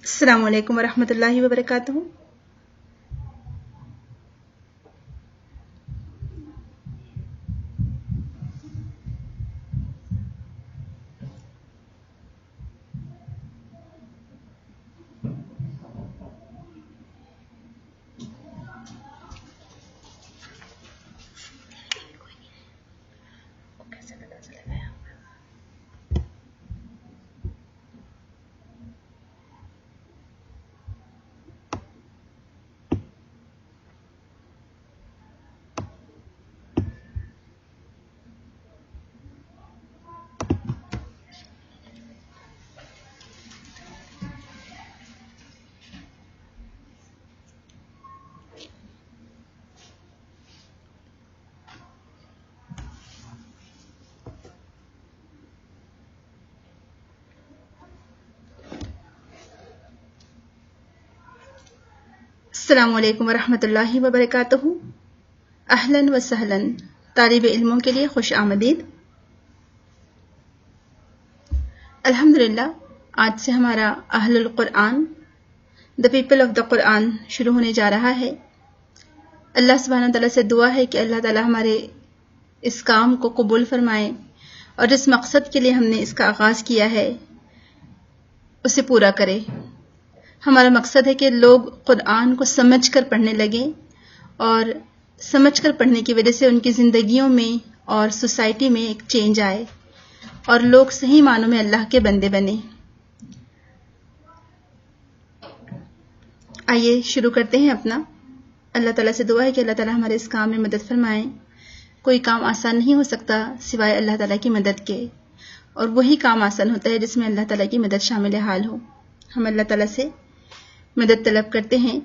السلام علیکم ورحمۃ اللہ وبرکاتہ۔ السلام علیکم ورحمۃ اللہ وبرکاتہ۔ اہلاً و سہلاً، طالب علموں کے لیے خوش آمدید۔ الحمدللہ آج سے ہمارا اہل القرآن دا پیپل آف دا قرآن شروع ہونے جا رہا ہے۔ اللہ سبحانہ تعالیٰ سے دعا ہے کہ اللہ تعالیٰ ہمارے اس کام کو قبول فرمائے اور جس مقصد کے لیے ہم نے اس کا آغاز کیا ہے اسے پورا کرے۔ ہمارا مقصد ہے کہ لوگ قرآن کو سمجھ کر پڑھنے لگیں اور سمجھ کر پڑھنے کی وجہ سے ان کی زندگیوں میں اور سوسائٹی میں ایک چینج آئے اور لوگ صحیح معنوں میں اللہ کے بندے بنے۔ آئیے شروع کرتے ہیں اپنا۔ اللہ تعالیٰ سے دعا ہے کہ اللہ تعالیٰ ہمارے اس کام میں مدد فرمائیں۔ کوئی کام آسان نہیں ہو سکتا سوائے اللہ تعالیٰ کی مدد کے، اور وہی کام آسان ہوتا ہے جس میں اللہ تعالیٰ کی مدد شامل حال ہو۔ ہم اللہ تعالیٰ سے مدد طلب کرتے ہیں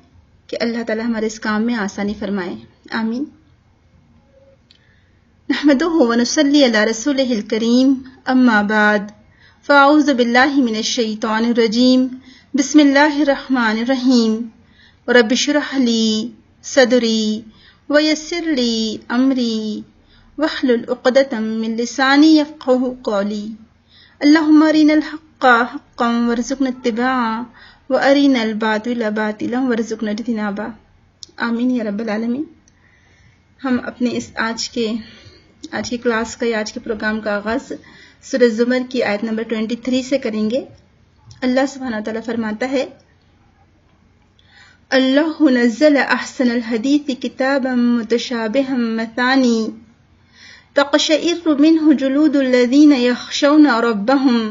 کہ اللہ تعالیٰ ہمارے اس کام میں آسانی فرمائے، آمین۔ نحمدہ ونصلی علی رسولہ الکریم، اما بعد فاعوذ باللہ من الشیطان الرجیم، بسم اللہ الرحمن الرحیم۔ رب اشرح لی صدری ویسر لی امری واحلل عقدۃ من لسانی یفقہوا قولی۔ اللہم ارنا الحق حقا وارزقنا اتباعہ وَأَرِنَا الْبَاطِلَ بَاطِلًا وَارْزُقْنَا اجْتِنَابَهَا، آمین یا رب العالمین۔ ہم اپنے اس آج کی کلاس کا یا آج کے پروگرام کا آغاز سورہ زمر کی آیت نمبر 23 سے کریں گے۔ اللہ سبحانہ تعالیٰ فرماتا ہے، اللہ نزل احسن الحدیث کتابا متشابہا مثانی تقشعر منہ جلود الذین یخشون ربہم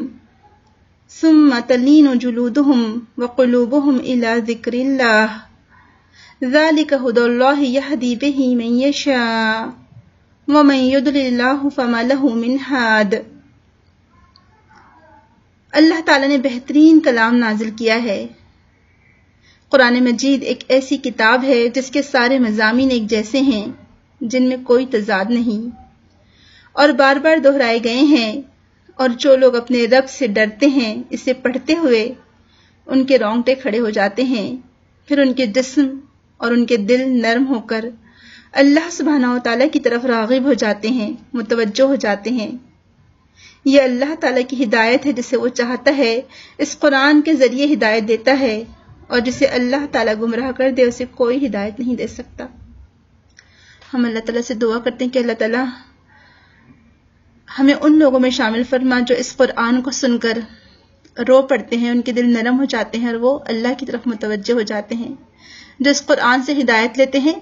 ثم تلین جلودهم وقلوبهم إلى ذکر اللہ ذلك هدى اللہ يهدي به من يشاء ومن يضلل اللہ فما له من ہاد۔ اللہ تعالیٰ نے بہترین کلام نازل کیا ہے۔ قرآن مجید ایک ایسی کتاب ہے جس کے سارے مضامین ایک جیسے ہیں، جن میں کوئی تضاد نہیں، اور بار بار دہرائے گئے ہیں، اور جو لوگ اپنے رب سے ڈرتے ہیں اسے پڑھتے ہوئے ان کے رونگٹے کھڑے ہو جاتے ہیں، پھر ان کے جسم اور ان کے دل نرم ہو کر اللہ سبحانہ و تعالیٰ کی طرف راغب ہو جاتے ہیں، متوجہ ہو جاتے ہیں۔ یہ اللہ تعالیٰ کی ہدایت ہے، جسے وہ چاہتا ہے اس قرآن کے ذریعے ہدایت دیتا ہے، اور جسے اللہ تعالیٰ گمراہ کر دے اسے کوئی ہدایت نہیں دے سکتا۔ ہم اللہ تعالیٰ سے دعا کرتے ہیں کہ اللہ تعالیٰ ہمیں ان لوگوں میں شامل فرما جو اس قرآن کو سن کر رو پڑتے ہیں، ان کے دل نرم ہو جاتے ہیں اور وہ اللہ کی طرف متوجہ ہو جاتے ہیں، جو اس قرآن سے ہدایت لیتے ہیں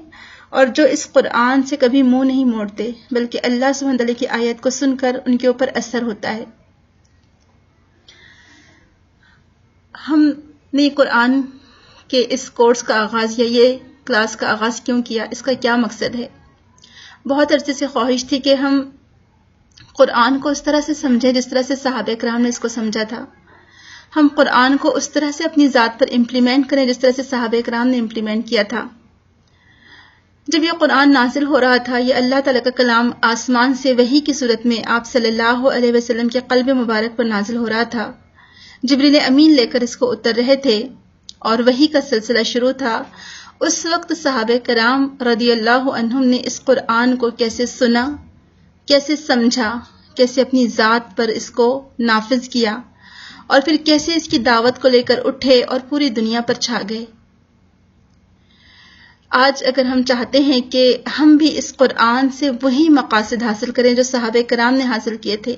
اور جو اس قرآن سے کبھی منہ نہیں موڑتے، بلکہ اللہ سبحانہ تعالیٰ کی آیت کو سن کر ان کے اوپر اثر ہوتا ہے۔ ہم نے قرآن کے اس کورس کا آغاز یا یہ کلاس کا آغاز کیوں کیا، اس کا کیا مقصد ہے؟ بہت عرصے سے خواہش تھی کہ ہم قرآن کو اس طرح سے سمجھیں جس طرح سے صحابہ کرام نے اس کو سمجھا تھا۔ ہم قرآن کو اس طرح سے اپنی ذات پر امپلیمنٹ کریں جس طرح سے صحابہ کرام نے امپلیمنٹ کیا تھا۔ جب یہ قرآن نازل ہو رہا تھا، یہ اللہ تعالیٰ کا کلام آسمان سے وحی کی صورت میں آپ صلی اللہ علیہ وسلم کے قلب مبارک پر نازل ہو رہا تھا۔ جبریل امین لے کر اس کو اتر رہے تھے اور وحی کا سلسلہ شروع تھا۔ اس وقت صحابہ کرام رضی اللہ عنہم نے اس قرآن کو کیسے سنا، کیسے سمجھا، کیسے اپنی ذات پر اس کو نافذ کیا، اور پھر کیسے اس کی دعوت کو لے کر اٹھے اور پوری دنیا پر چھا گئے۔ آج اگر ہم چاہتے ہیں کہ ہم بھی اس قرآن سے وہی مقاصد حاصل کریں جو صحابہ کرام نے حاصل کیے تھے،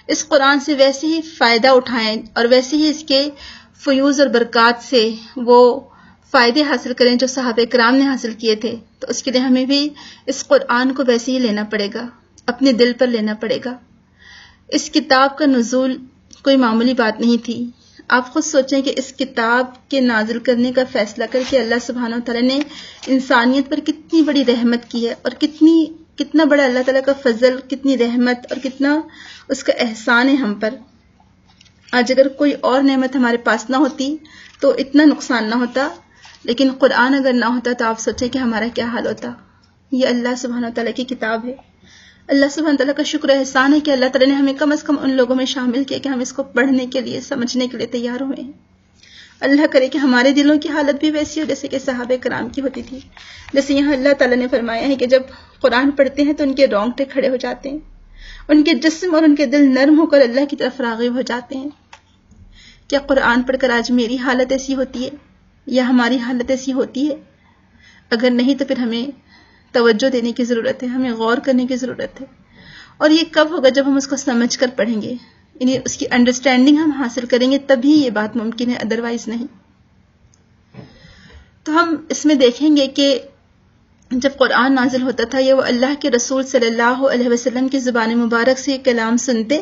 اس قرآن سے ویسے ہی فائدہ اٹھائیں اور ویسے ہی اس کے فیوز اور برکات سے وہ فائدے حاصل کریں جو صحابہ کرام نے حاصل کیے تھے، تو اس کے لیے ہمیں بھی اس قرآن کو ویسے ہی لینا پڑے گا، اپنے دل پر لینا پڑے گا۔ اس کتاب کا نزول کوئی معمولی بات نہیں تھی۔ آپ خود سوچیں کہ اس کتاب کے نازل کرنے کا فیصلہ کر کے اللہ سبحانہ و تعالیٰ نے انسانیت پر کتنی بڑی رحمت کی ہے، اور کتنا بڑا اللہ تعالیٰ کا فضل، کتنی رحمت اور کتنا اس کا احسان ہے ہم پر۔ آج اگر کوئی اور نعمت ہمارے پاس نہ ہوتی تو اتنا نقصان نہ ہوتا، لیکن قرآن اگر نہ ہوتا تو آپ سوچیں کہ ہمارا کیا حال ہوتا۔ یہ اللہ سبحانہ و تعالیٰ کی کتاب ہے۔ اللہ سبحانہ و تعالیٰ کا شکر احسان ہے کہ اللہ تعالیٰ نے ہمیں کم از کم ان لوگوں میں شامل کیا کہ ہم اس کو پڑھنے کے لیے، سمجھنے کے لیے تیار ہوئے ہیں۔ اللہ کرے کہ ہمارے دلوں کی حالت بھی ویسی ہو جیسے کہ صحابہ کرام کی ہوتی تھی۔ جیسے یہاں اللہ تعالیٰ نے فرمایا ہے کہ جب قرآن پڑھتے ہیں تو ان کے رونگٹے کھڑے ہو جاتے ہیں، ان کے جسم اور ان کے دل نرم ہو کر اللہ کی طرف راغب ہو جاتے ہیں۔ کیا قرآن پڑھ کر آج میری حالت ایسی ہوتی ہے یا ہماری حالت ایسی ہوتی ہے؟ اگر نہیں تو پھر ہمیں توجہ دینے کی ضرورت ہے، ہمیں غور کرنے کی ضرورت ہے۔ اور یہ کب ہوگا؟ جب ہم اس کو سمجھ کر پڑھیں گے، یعنی اس کی انڈرسٹینڈنگ ہم حاصل کریں گے، تبھی یہ بات ممکن ہے، ادروائز نہیں۔ تو ہم اس میں دیکھیں گے کہ جب قرآن نازل ہوتا تھا یا وہ اللہ کے رسول صلی اللہ علیہ وسلم کی زبان مبارک سے یہ کلام سنتے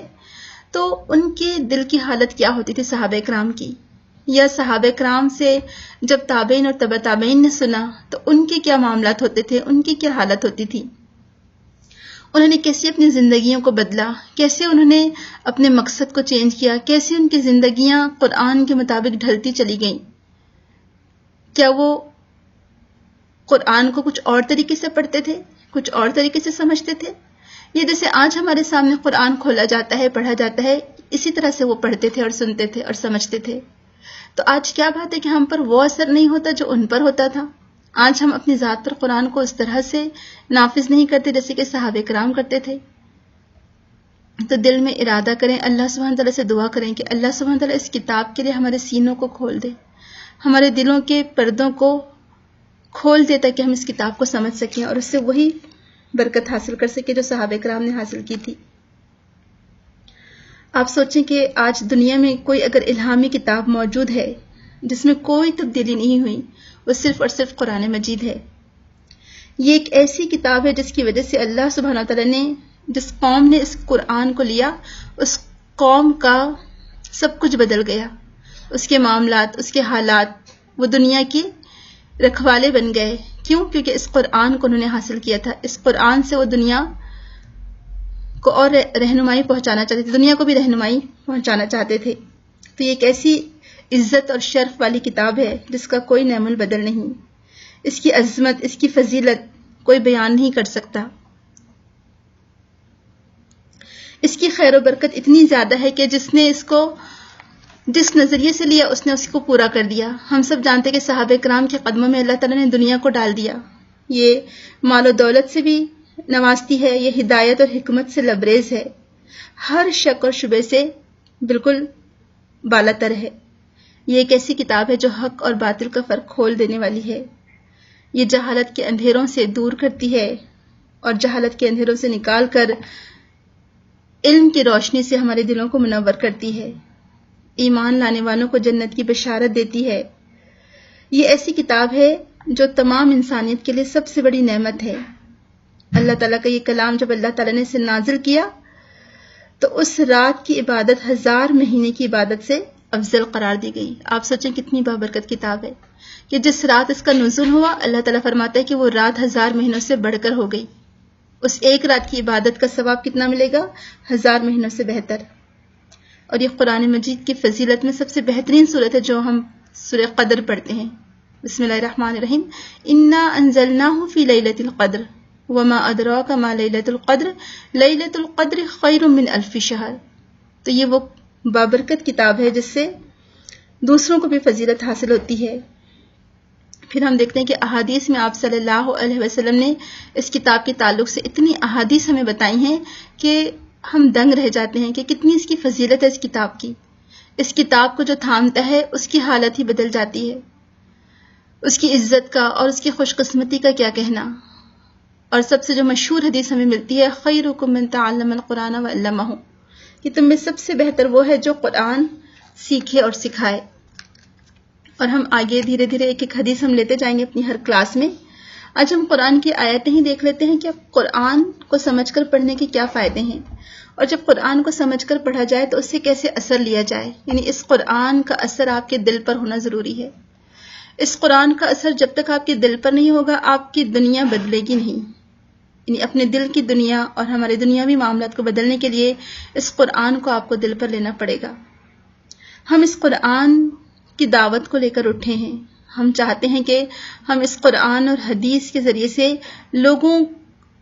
تو ان کے دل کی حالت کیا ہوتی تھی صحابہ کرام کی، یا صحابہ کرام سے جب تابعین اور تبع تابعین نے سنا تو ان کے کیا معاملات ہوتے تھے، ان کی کیا حالت ہوتی تھی، انہوں نے کیسے اپنی زندگیوں کو بدلا، کیسے انہوں نے اپنے مقصد کو چینج کیا، کیسے ان کی زندگیاں قرآن کے مطابق ڈھلتی چلی گئیں۔ کیا وہ قرآن کو کچھ اور طریقے سے پڑھتے تھے، کچھ اور طریقے سے سمجھتے تھے، یہ جیسے آج ہمارے سامنے قرآن کھولا جاتا ہے، پڑھا جاتا ہے، اسی طرح سے وہ پڑھتے تھے اور سنتے تھے اور سمجھتے تھے؟ تو آج کیا بات ہے کہ ہم پر وہ اثر نہیں ہوتا جو ان پر ہوتا تھا۔ آج ہم اپنی ذات پر قرآن کو اس طرح سے نافذ نہیں کرتے جیسے کہ صحابہ کرام کرتے تھے۔ تو دل میں ارادہ کریں، اللہ سبحانہ تعالیٰ سے دعا کریں کہ اللہ سبحانہ تعالیٰ اس کتاب کے لیے ہمارے سینوں کو کھول دے، ہمارے دلوں کے پردوں کو کھول دے تاکہ ہم اس کتاب کو سمجھ سکیں اور اس سے وہی برکت حاصل کر سکیں جو صحابہ کرام نے حاصل کی تھی۔ آپ سوچیں کہ آج دنیا میں کوئی اگر الہامی کتاب موجود ہے جس میں کوئی تبدیلی نہیں ہوئی، وہ صرف اور صرف قرآن مجید ہے۔ یہ ایک ایسی کتاب ہے جس کی وجہ سے اللہ سبحانہ تعالیٰ نے، جس قوم نے اس قرآن کو لیا، اس قوم کا سب کچھ بدل گیا، اس کے معاملات، اس کے حالات، وہ دنیا کے رکھوالے بن گئے۔ کیوں؟ کیونکہ اس قرآن کو انہوں نے حاصل کیا تھا۔ اس قرآن سے وہ دنیا کو اور رہنمائی پہنچانا چاہتے تھے، دنیا کو بھی رہنمائی پہنچانا چاہتے تھے۔ تو یہ ایک ایسی عزت اور شرف والی کتاب ہے جس کا کوئی نعم البدل نہیں۔ اس کی عظمت، اس کی فضیلت کوئی بیان نہیں کر سکتا۔ اس کی خیر و برکت اتنی زیادہ ہے کہ جس نے اس کو جس نظریے سے لیا اس نے اس کو پورا کر دیا۔ ہم سب جانتے کہ صحابہ کرام کے قدموں میں اللہ تعالیٰ نے دنیا کو ڈال دیا۔ یہ مال و دولت سے بھی نوازتی ہے، یہ ہدایت اور حکمت سے لبریز ہے، ہر شک اور شبہ سے بالکل بالا تر ہے۔ یہ ایک ایسی کتاب ہے جو حق اور باطل کا فرق کھول دینے والی ہے۔ یہ جہالت کے اندھیروں سے دور کرتی ہے اور جہالت کے اندھیروں سے نکال کر علم کی روشنی سے ہمارے دلوں کو منور کرتی ہے، ایمان لانے والوں کو جنت کی بشارت دیتی ہے۔ یہ ایسی کتاب ہے جو تمام انسانیت کے لیے سب سے بڑی نعمت ہے۔ اللہ تعالیٰ کا یہ کلام جب اللہ تعالیٰ نے اسے نازل کیا تو اس رات کی عبادت 1000 مہینے کی عبادت سے افضل قرار دی گئی۔ آپ سوچیں کتنی بابرکت کتاب ہے کہ جس رات اس کا نزول ہوا، اللہ تعالیٰ فرماتا ہے کہ وہ رات 1000 مہینوں سے بڑھ کر ہو گئی۔ اس ایک رات کی عبادت کا ثواب کتنا ملے گا؟ 1000 مہینوں سے بہتر۔ اور یہ قرآن مجید کی فضیلت میں سب سے بہترین صورت ہے جو ہم سورہ قدر پڑھتے ہیں۔ بسم اللہ الرحمن الرحیم، انا انزلناہ فی لیلۃ القدر وما ادراک ما لیلۃ القدر لیلۃ القدر خیر من الف شہر۔ تو یہ وہ بابرکت کتاب ہے جس سے دوسروں کو بھی فضیلت حاصل ہوتی ہے۔ پھر ہم دیکھتے ہیں کہ احادیث میں آپ صلی اللہ علیہ وسلم نے اس کتاب کے تعلق سے اتنی احادیث ہمیں بتائی ہیں کہ ہم دنگ رہ جاتے ہیں کہ کتنی اس کی فضیلت ہے اس کتاب کی۔ اس کتاب کو جو تھامتا ہے اس کی حالت ہی بدل جاتی ہے. اس کی عزت کا اور اس کی خوش قسمتی کا کیا کہنا. اور سب سے جو مشہور حدیث ہمیں ملتی ہے خیرکم من تعلم القرآن وعلمہ، کہ تم میں سب سے بہتر وہ ہے جو قرآن سیکھے اور سکھائے. اور ہم آگے دھیرے دھیرے ایک ایک حدیث ہم لیتے جائیں گے اپنی ہر کلاس میں. آج ہم قرآن کی آیتیں ہی دیکھ لیتے ہیں کہ اب قرآن کو سمجھ کر پڑھنے کے کیا فائدے ہیں، اور جب قرآن کو سمجھ کر پڑھا جائے تو اس سے کیسے اثر لیا جائے. یعنی اس قرآن کا اثر آپ کے دل پر ہونا ضروری ہے. اس قرآن کا اثر جب تک آپ کے دل پر نہیں ہوگا آپ کی دنیا بدلے گی نہیں. یعنی اپنے دل کی دنیا اور ہمارے دنیاوی معاملات کو بدلنے کے لیے اس قرآن کو آپ کو دل پر لینا پڑے گا. ہم اس قرآن کی دعوت کو لے کر اٹھے ہیں. ہم چاہتے ہیں کہ ہم اس قرآن اور حدیث کے ذریعے سے لوگوں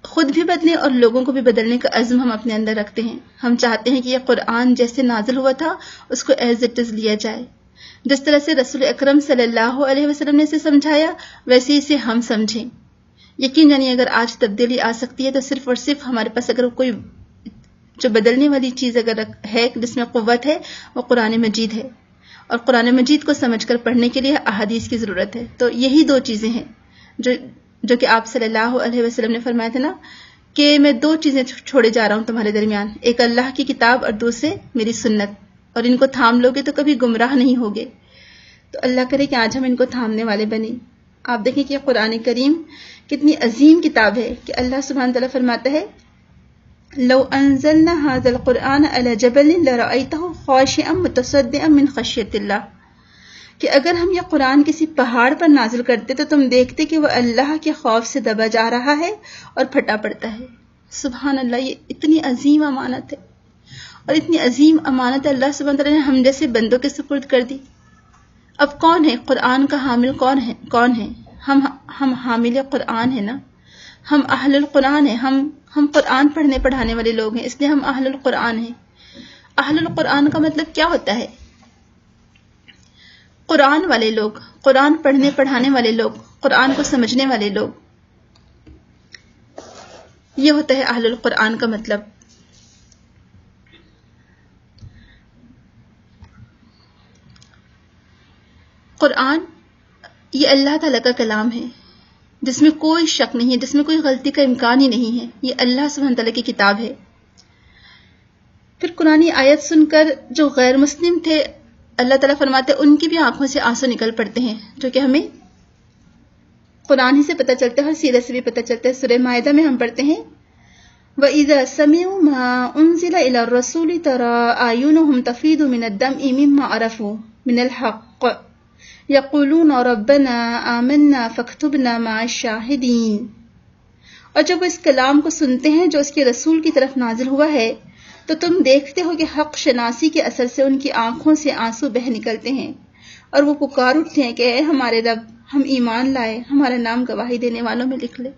خود بھی بدلیں اور لوگوں کو بھی بدلنے کا عزم ہم اپنے اندر رکھتے ہیں. ہم چاہتے ہیں کہ یہ قرآن جیسے نازل ہوا تھا اس کو ایز اٹ از لیا جائے. جس طرح سے رسول اکرم صلی اللہ علیہ وسلم نے اسے سمجھایا ویسے اسے ہم سمجھیں. یقین جانیے اگر آج تبدیلی آ سکتی ہے تو صرف اور صرف ہمارے پاس اگر کوئی جو بدلنے والی چیز اگر ہے جس میں قوت ہے وہ قرآن مجید ہے. اور قرآن مجید کو سمجھ کر پڑھنے کے لیے احادیث کی ضرورت ہے. تو یہی دو چیزیں ہیں جو کہ آپ صلی اللہ علیہ وسلم نے فرمایا تھا نا کہ میں دو چیزیں چھوڑے جا رہا ہوں تمہارے درمیان، ایک اللہ کی کتاب اور دوسرے میری سنت، اور ان کو تھام لوگے تو کبھی گمراہ نہیں ہوگے. تو اللہ کرے کہ آج ہم ان کو تھامنے والے بنیں. آپ دیکھیں کہ قرآن کریم کتنی عظیم کتاب ہے کہ اللہ سبحانہ تعالیٰ فرماتا ہے لو انزلنا هذا القرآن على جبل لرأيته خاشعا متصدعا من خشية اللہ، کہ اگر ہم یہ قرآن کسی پہاڑ پر نازل کرتے تو تم دیکھتے کہ وہ اللہ کے خوف سے دبا جا رہا ہے اور پھٹا پڑتا ہے. سبحان اللہ، یہ اتنی عظیم امانت ہے اور اتنی عظیم امانت اللہ سبحانہ تعالیٰ نے ہم جیسے بندوں کے سپرد کر دی. اب کون ہے قرآن کا حامل؟ کون ہے؟ ہم حامل قرآن ہیں نا، ہم اہل القرآن ہیں. ہم قرآن پڑھنے پڑھانے والے لوگ ہیں، اس لیے ہم اہل القرآن ہیں. اہل القرآن کا مطلب کیا ہوتا ہے؟ قرآن والے لوگ، قرآن پڑھنے پڑھانے والے لوگ، قرآن کو سمجھنے والے لوگ، یہ ہوتا ہے اہل القرآن کا مطلب. قرآن یہ اللہ تعالیٰ کا کلام ہے جس میں کوئی شک نہیں ہے، جس میں کوئی غلطی کا امکان ہی نہیں ہے. یہ اللہ سبحانہ تعالیٰ کی کتاب ہے. پھر قرآنی آیت سن کر جو غیر مسلم تھے اللہ تعالیٰ فرماتے ان کی بھی آنکھوں سے آنسو نکل پڑتے ہیں، جو کہ ہمیں قرآن ہی سے پتہ چلتا ہے اور سیرت سے بھی پتہ چلتا ہے. سورہ مائدہ میں ہم پڑھتے ہیں وَإِذَا سَمِعُوا مَا أُنزِلَ إِلَى الرَّسُولِ تَرَىٰ أَعْيُنَهُمْ تَفِيضُ مِنَ الدَّمْعِ مِمَّا عَرَفُوا مِنَ الْحَقِّ يَقُولُونَ رَبَّنَا آمَنَّا فَاكْتُبْنَا مَعَ الشَّاهِدِينَ. اور جب وہ اس کلام کو سنتے ہیں جو اس کے رسول کی طرف نازل ہوا ہے تو تم دیکھتے ہو کہ حق شناسی کے اثر سے ان کی آنکھوں سے آنسو بہہ نکلتے ہیں اور وہ پکار اٹھتے ہیں کہ اے ہمارے رب، ہم ایمان لائے، ہمارا نام گواہی دینے والوں میں لکھ لے.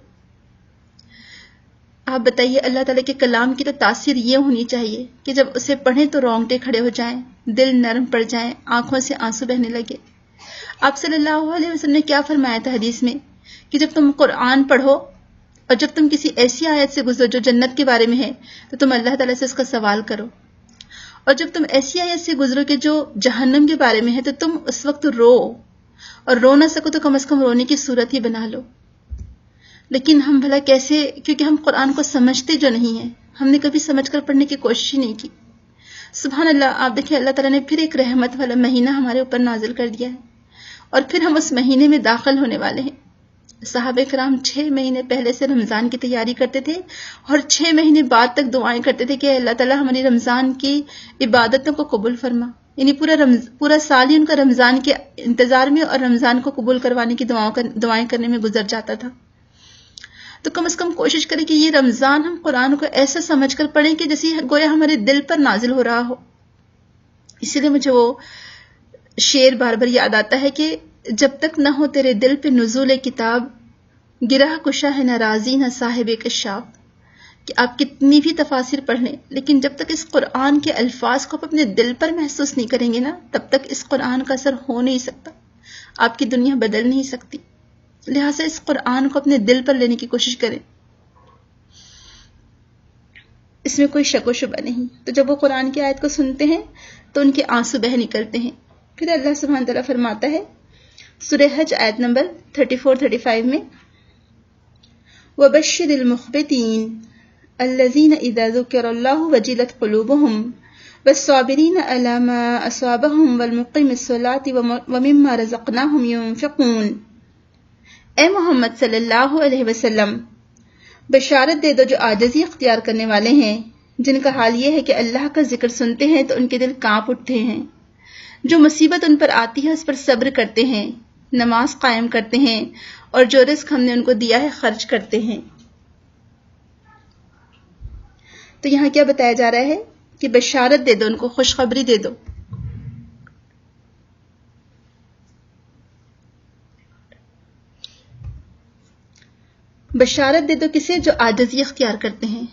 آپ بتائیے اللہ تعالیٰ کے کلام کی تو تاثیر یہ ہونی چاہیے کہ جب اسے پڑھیں تو رونگٹے کھڑے ہو جائیں، دل نرم پڑ جائیں، آنکھوں سے آنسو بہنے لگے. آپ صلی اللہ علیہ وسلم نے کیا فرمایا تھا حدیث میں کہ جب تم قرآن پڑھو اور جب تم کسی ایسی آیت سے گزرو جو جنت کے بارے میں ہے تو تم اللہ تعالیٰ سے اس کا سوال کرو، اور جب تم ایسی آیت سے گزرو کہ جو جہنم کے بارے میں ہے تو تم اس وقت رو، اور رو نہ سکو تو کم از کم رونے کی صورت ہی بنا لو. لیکن ہم بھلا کیسے؟ کیونکہ ہم قرآن کو سمجھتے جو نہیں ہیں، ہم نے کبھی سمجھ کر پڑھنے کی کوشش ہی نہیں کی. سبحان اللہ. آپ دیکھیں اللہ تعالیٰ نے پھر ایک رحمت والا مہینہ ہمارے اوپر نازل کر دیا ہے اور پھر ہم اس مہینے میں داخل ہونے والے ہیں. صحابہ کرام 6 مہینے پہلے سے رمضان کی تیاری کرتے تھے اور 6 مہینے بعد تک دعائیں کرتے تھے کہ اللہ تعالیٰ ہماری رمضان کی عبادتوں کو قبول فرما. یعنی پورا سال ہی ان کا رمضان کے انتظار میں اور رمضان کو قبول کروانے کی دعائیں کرنے میں گزر جاتا تھا. تو کم از کم کوشش کریں کہ یہ رمضان ہم قرآن کو ایسا سمجھ کر پڑھیں کہ جیسے گویا ہمارے دل پر نازل ہو رہا ہو. اسی لیے مجھے وہ شعر بار بار یاد آتا ہے کہ جب تک نہ ہو تیرے دل پہ نزول کتاب، گرہ کشا ہے نہ راضی نہ صاحب کشاف. کہ آپ کتنی بھی تفاسیر پڑھ لیں لیکن جب تک اس قرآن کے الفاظ کو آپ اپنے دل پر محسوس نہیں کریں گے نا تب تک اس قرآن کا اثر ہو نہیں سکتا، آپ کی دنیا بدل نہیں سکتی. لہٰذا اس قرآن کو اپنے دل پر لینے کی کوشش کریں، اس میں کوئی شک و شبہ نہیں. تو جب وہ قرآن کی آیت کو سنتے ہیں تو ان کے آنسو بہ نکلتے ہیں۔ پھر اللہ سبحانہ تعالیٰ فرماتا ہے سورہ حج آیت نمبر 34-35 میں، وَبَشِّرِ الْمُخْبِتِينَ الَّذِينَ إِذَا ذُكِرَ اللَّهُ وَجِلَتْ قُلُوبُهُمْ وَالصَّابِرِينَ عَلَى مَا أَصَابَهُمْ وَالْمُقِيمِ الصَّلَاةِ وَمِمَّا رَزَقْنَاهُمْ يُنْفِقُونَ۔ اے محمد صلی اللہ علیہ وسلم، بشارت دے دو جو عاجزی اختیار کرنے والے ہیں، جن کا حال یہ ہے کہ اللہ کا ذکر سنتے ہیں تو ان کے دل کانپ اٹھتے ہیں، جو مصیبت ان پر آتی ہے اس پر صبر کرتے ہیں، نماز قائم کرتے ہیں، اور جو رزق ہم نے ان کو دیا ہے خرچ کرتے ہیں۔ تو یہاں کیا بتایا جا رہا ہے کہ بشارت دے دو، ان کو خوشخبری دے دو۔ بشارت دے دو کسے؟ جو عاجزی اختیار کرتے ہیں۔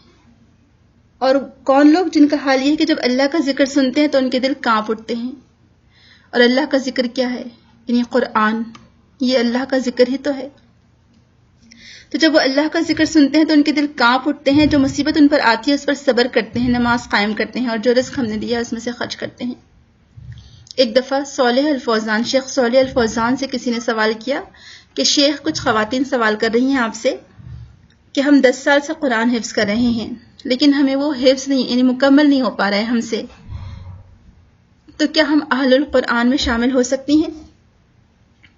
اور کون لوگ؟ جن کا حال یہ ہے کہ جب اللہ کا ذکر سنتے ہیں تو ان کے دل کانپ اٹھتے ہیں۔ اور اللہ کا ذکر کیا ہے؟ یعنی قرآن، یہ اللہ کا ذکر ہی تو ہے۔ تو جب وہ اللہ کا ذکر سنتے ہیں تو ان کے دل کانپ اٹھتے ہیں، جو مصیبت ان پر آتی ہے اس پر صبر کرتے ہیں، نماز قائم کرتے ہیں، اور جو رزق ہم نے دیا اس میں سے خرچ کرتے ہیں۔ ایک دفعہ صالح الفوزان، شیخ صالح الفوزان سے کسی نے سوال کیا کہ شیخ، کچھ خواتین سوال کر رہی ہیں آپ سے کہ ہم 10 سال سے قرآن حفظ کر رہے ہیں لیکن ہمیں وہ حفظ نہیں، یعنی مکمل نہیں ہو پا رہا ہے ہم سے، تو کیا ہم اہل القرآن میں شامل ہو سکتی ہیں؟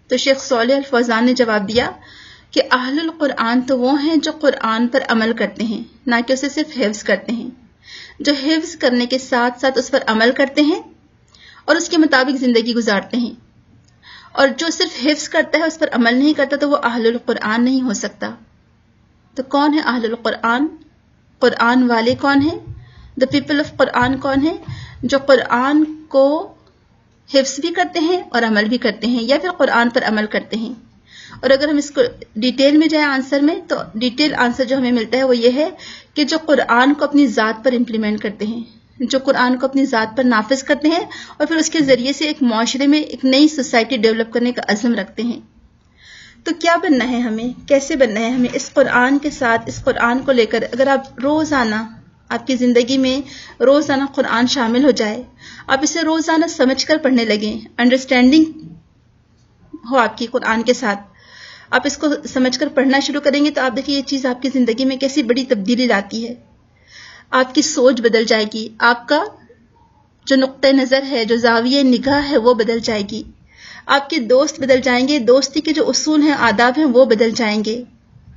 تو شیخ صالح الفوزان نے جواب دیا کہ اہل القرآن تو وہ ہیں جو قرآن پر عمل کرتے ہیں، نہ کہ اسے صرف حفظ کرتے ہیں، جو حفظ کرنے کے ساتھ ساتھ اس پر عمل کرتے ہیں اور اس کے مطابق زندگی گزارتے ہیں، اور جو صرف حفظ کرتا ہے اس پر عمل نہیں کرتا تو وہ اہل القرآن نہیں ہو سکتا۔ تو کون ہے اہل القرآن؟ قرآن والے کون ہیں؟ the people of قرآن کون ہیں؟ جو قرآن کو حفظ بھی کرتے ہیں اور عمل بھی کرتے ہیں، یا پھر قرآن پر عمل کرتے ہیں۔ اور اگر ہم اس کو ڈیٹیل میں جائیں آنسر میں، تو ڈیٹیل آنسر جو ہمیں ملتا ہے وہ یہ ہے کہ جو قرآن کو اپنی ذات پر امپلیمنٹ کرتے ہیں، جو قرآن کو اپنی ذات پر نافذ کرتے ہیں اور پھر اس کے ذریعے سے ایک معاشرے میں ایک نئی سوسائٹی ڈیولپ کرنے کا عزم رکھتے ہیں۔ تو کیا بننا ہے ہمیں؟ کیسے بننا ہے ہمیں؟ اس قرآن کے ساتھ، اس قرآن کو لے کر اگر آپ روزانہ، آپ کی زندگی میں روزانہ قرآن شامل ہو جائے، آپ اسے روزانہ سمجھ کر پڑھنے لگیں، انڈرسٹینڈنگ ہو آپ کی قرآن کے ساتھ، آپ اس کو سمجھ کر پڑھنا شروع کریں گے تو آپ دیکھیں یہ چیز آپ کی زندگی میں کیسی بڑی تبدیلی لاتی ہے۔ آپ کی سوچ بدل جائے گی، آپ کا جو نقطہ نظر ہے، جو زاویہ نگاہ ہے وہ بدل جائے گی، آپ کے دوست بدل جائیں گے، دوستی کے جو اصول ہیں، آداب ہیں وہ بدل جائیں گے۔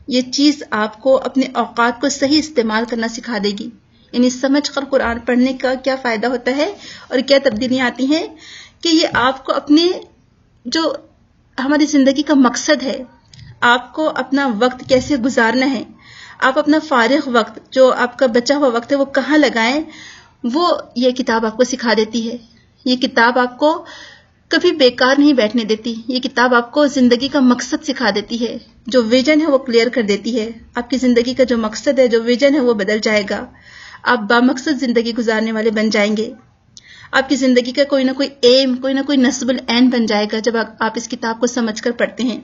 یہ چیز آپ کو اپنے اوقات کو صحیح استعمال کرنا سکھا دے گی۔ یعنی سمجھ کر قرآن پڑھنے کا کیا فائدہ ہوتا ہے اور کیا تبدیلیاں آتی ہیں کہ یہ آپ کو اپنے جو ہماری زندگی کا مقصد ہے، آپ کو اپنا وقت کیسے گزارنا ہے، آپ اپنا فارغ وقت جو آپ کا بچا ہوا وقت ہے وہ کہاں لگائیں، وہ یہ کتاب آپ کو سکھا دیتی ہے۔ یہ کتاب آپ کو کبھی بیکار نہیں بیٹھنے دیتی، یہ کتاب آپ کو زندگی کا مقصد سکھا دیتی ہے، جو ویژن ہے وہ کلیئر کر دیتی ہے۔ آپ کی زندگی کا جو مقصد ہے، جو ویژن ہے وہ بدل جائے گا، آپ بامقصد زندگی گزارنے والے بن جائیں گے۔ آپ کی زندگی کا کوئی نہ کوئی ایم، کوئی نہ کوئی نصب العین بن جائے گا جب آپ اس کتاب کو سمجھ کر پڑھتے ہیں۔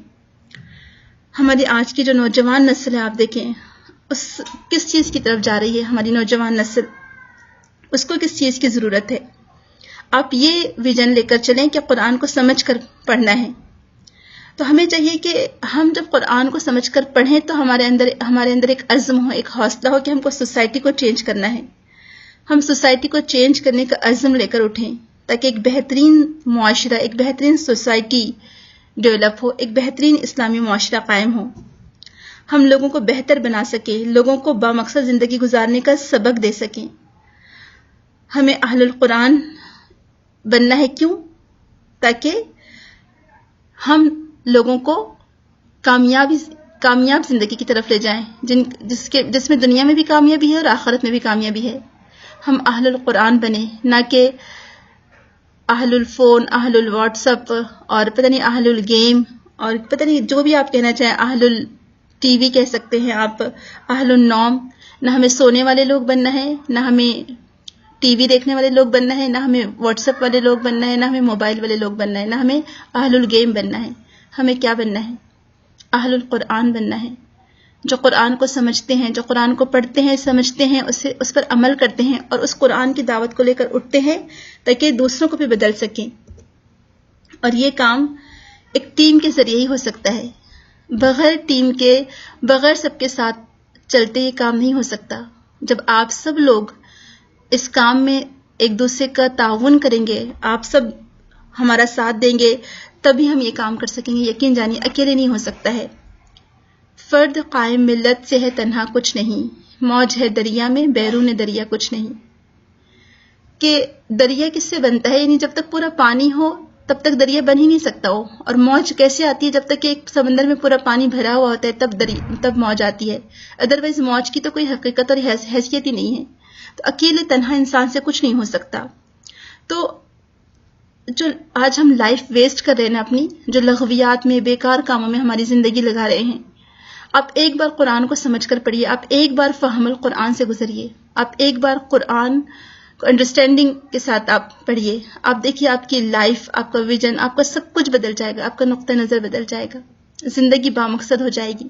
ہماری آج کی جو نوجوان نسل ہے، آپ دیکھیں اس کس چیز کی طرف جا رہی ہے۔ ہماری نوجوان نسل، اس کو کس چیز کی ضرورت ہے؟ آپ یہ ویژن لے کر چلیں کہ قرآن کو سمجھ کر پڑھنا ہے۔ تو ہمیں چاہیے کہ ہم جب قرآن کو سمجھ کر پڑھیں تو ہمارے اندر ایک عزم ہو، ایک حوصلہ ہو کہ ہم کو سوسائٹی کو چینج کرنا ہے۔ ہم سوسائٹی کو چینج کرنے کا عزم لے کر اٹھیں تاکہ ایک بہترین معاشرہ، ایک بہترین سوسائٹی ڈیولپ ہو، ایک بہترین اسلامی معاشرہ قائم ہو، ہم لوگوں کو بہتر بنا سکیں، لوگوں کو بامقصد زندگی گزارنے کا سبق دے سکیں۔ ہمیں اہل القرآن بننا ہے، کیوں؟ تاکہ ہم لوگوں کو کامیاب زندگی کی طرف لے جائیں، جس میں دنیا میں بھی کامیابی ہے اور آخرت میں بھی کامیابی ہے۔ ہم اہل القرآن بنیں، نہ کہ اہل الفون، اہل الواٹس اپ، اور پتہ نہیں اہل الگیم، اور پتہ نہیں جو بھی آپ کہنا چاہیں، اہل الٹی وی کہہ سکتے ہیں آپ، اہل النوم۔ نہ ہمیں سونے والے لوگ بننا ہے، نہ ہمیں ٹی وی دیکھنے والے لوگ بننا ہے، نہ ہمیں واٹس ایپ والے لوگ بننا ہے، نہ ہمیں موبائل والے لوگ بننا ہے، نہ ہمیں اہل الگیم بننا ہے۔ ہمیں کیا بننا ہے؟ اہل القرآن بننا ہے۔ جو قرآن کو سمجھتے ہیں، جو قرآن کو پڑھتے ہیں، سمجھتے ہیں، اس پر عمل کرتے ہیں اور اس قرآن کی دعوت کو لے کر اٹھتے ہیں تاکہ دوسروں کو بھی بدل سکیں. اور یہ کام ایک ٹیم کے ذریعے ہی ہو سکتا ہے. بغیر ٹیم کے، بغیر سب کے ساتھ چلتے یہ کام نہیں ہو سکتا. جب آپ سب لوگ اس کام میں ایک دوسرے کا تعاون کریں گے، آپ سب ہمارا ساتھ دیں گے، تبھی ہم یہ کام کر سکیں گے. یقین جانیے اکیلے نہیں ہو سکتا ہے. فرد قائم ملت سے ہے تنہا کچھ نہیں، موج ہے دریا میں بیرون دریا کچھ نہیں. کہ دریا کس سے بنتا ہے؟ یعنی جب تک پورا پانی ہو تب تک دریا بن ہی نہیں سکتا ہو. اور موج کیسے آتی ہے؟ جب تک کہ ایک سمندر میں پورا پانی بھرا ہوا ہوتا ہے تب موج آتی ہے. ادروائز موج کی تو کوئی حقیقت اور حیثیت ہی نہیں ہے. تو اکیلے تنہا انسان سے کچھ نہیں ہو سکتا. تو جو آج ہم لائف ویسٹ کر رہے ہیں نا اپنی، جو لغویات میں، بیکار کاموں میں ہماری زندگی لگا رہے ہیں، آپ ایک بار قرآن کو سمجھ کر پڑھیے، آپ ایک بار فہم القرآن سے گزریے، آپ ایک بار قرآن کو انڈرسٹینڈنگ کے ساتھ آپ پڑھیے. آپ دیکھیے آپ کی لائف، آپ کا ویژن، آپ کا سب کچھ بدل جائے گا، آپ کا نقطہ نظر بدل جائے گا، زندگی بامقصد ہو جائے گی.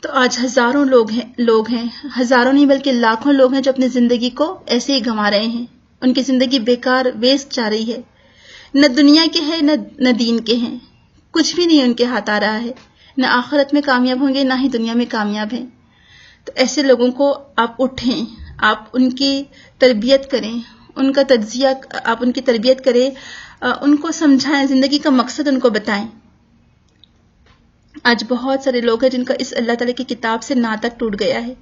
تو آج ہزاروں لوگ ہیں، ہزاروں نہیں بلکہ لاکھوں لوگ ہیں جو اپنی زندگی کو ایسے ہی گنوا رہے ہیں. ان کی زندگی بیکار ویسٹ جا رہی ہے. نہ دنیا کے ہیں نہ دین کے ہیں، کچھ بھی نہیں ان کے ہاتھ آ رہا ہے. نہ آخرت میں کامیاب ہوں گے، نہ ہی دنیا میں کامیاب ہیں. تو ایسے لوگوں کو آپ اٹھیں، آپ ان کی تربیت کریں، ان کا تجزیہ، آپ ان کی تربیت کریں، ان کو سمجھائیں، زندگی کا مقصد ان کو بتائیں. آج بہت سارے لوگ ہیں جن کا اس اللہ تعالیٰ کی کتاب سے ناطہ ٹوٹ گیا ہے،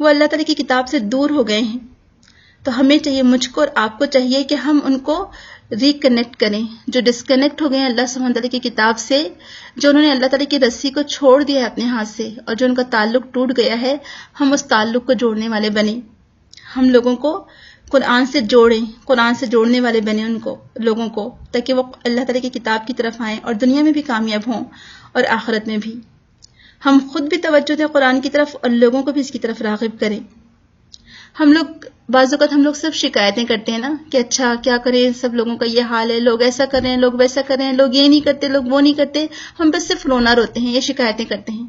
وہ اللہ تعالیٰ کی کتاب سے دور ہو گئے ہیں. تو ہمیں چاہیے، مجھ کو اور آپ کو چاہیے کہ ہم ان کو ریکنیکٹ کریں. جو ڈسکنیکٹ ہو گئے ہیں اللہ سبحانہ تعالیٰ کی کتاب سے، جو انہوں نے اللہ تعالیٰ کی رسی کو چھوڑ دیا ہے اپنے ہاتھ سے، اور جو ان کا تعلق ٹوٹ گیا ہے، ہم اس تعلق کو جوڑنے والے بنیں. ہم لوگوں کو قرآن سے جوڑیں، قرآن سے جوڑنے والے بنیں لوگوں کو، تاکہ وہ اللہ تعالیٰ کی کتاب کی طرف آئیں اور دنیا میں بھی کامیاب ہوں اور آخرت میں بھی. ہم خود بھی توجہ دیں قرآن کی طرف اور لوگوں کو بھی اس کی طرف راغب کریں. ہم لوگ بعض اوقات ہم لوگ سب شکایتیں کرتے ہیں نا کہ اچھا کیا کریں، سب لوگوں کا یہ حال ہے، لوگ ایسا کر رہے ہیں، لوگ ویسا کر رہے ہیں، لوگ یہ نہیں کرتے، لوگ وہ نہیں کرتے. ہم بس صرف رونا روتے ہیں، یہ شکایتیں کرتے ہیں.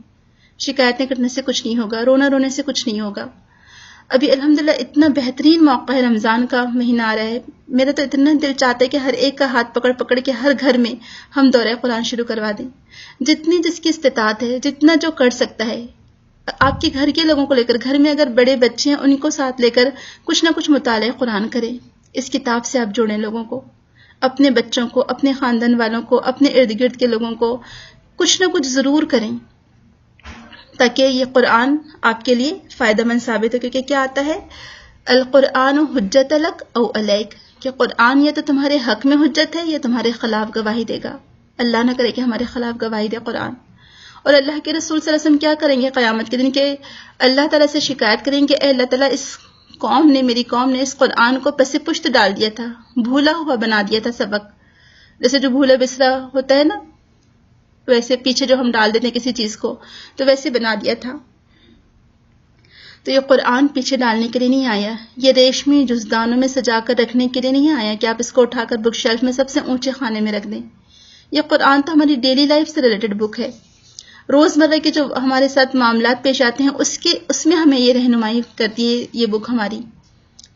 شکایتیں کرنے سے کچھ نہیں ہوگا، رونا رونے سے کچھ نہیں ہوگا. ابھی الحمدللہ اتنا بہترین موقع ہے، رمضان کا مہینہ آ رہا ہے. میرا تو اتنا دل چاہتا ہے کہ ہر ایک کا ہاتھ پکڑ پکڑ کے ہر گھر میں ہم دورہ قرآن شروع کروا دیں. جتنی جس کی استطاعت ہے، جتنا جو کر سکتا ہے، آپ کے گھر کے لوگوں کو لے کر، گھر میں اگر بڑے بچے ہیں ان کو ساتھ لے کر کچھ نہ کچھ مطالعہ قرآن کریں. اس کتاب سے آپ جوڑیں لوگوں کو، اپنے بچوں کو، اپنے خاندان والوں کو، اپنے ارد گرد کے لوگوں کو کچھ نہ کچھ ضرور کریں، تاکہ یہ قرآن آپ کے لیے فائدہ مند ثابت ہو. کیونکہ کیا آتا ہے، القرآن حجت لک او علیک، کہ قرآن یا تو تمہارے حق میں حجت ہے یا تمہارے خلاف گواہی دے گا. اللہ نہ کرے کہ ہمارے خلاف گواہی دے قرآن. اور اللہ کے رسول صلی اللہ علیہ وسلم کیا کریں گے قیامت کے دن، کہ اللہ تعالیٰ سے شکایت کریں گے، اے اللہ تعالیٰ، اس میری قوم نے اس قرآن کو پس پشت ڈال دیا تھا، بھولا ہوا بنا دیا تھا سبق. جیسے جو بھولا بسرا ہوتا ہے نا، ویسے پیچھے جو ہم ڈال دیتے ہیں کسی چیز کو، تو ویسے بنا دیا تھا. تو یہ قرآن پیچھے ڈالنے کے لیے نہیں آیا، یہ ریشمی جزدانوں میں سجا کر رکھنے کے لیے نہیں آیا کہ آپ اس کو اٹھا کر بک شیلف میں سب سے اونچے خانے میں رکھ دیں. یہ قرآن تو ہماری ڈیلی لائف سے ریلیٹڈ بک ہے. روزمرہ کے جو ہمارے ساتھ معاملات پیش آتے ہیں اس میں ہمیں یہ رہنمائی کرتی ہے یہ بک ہماری.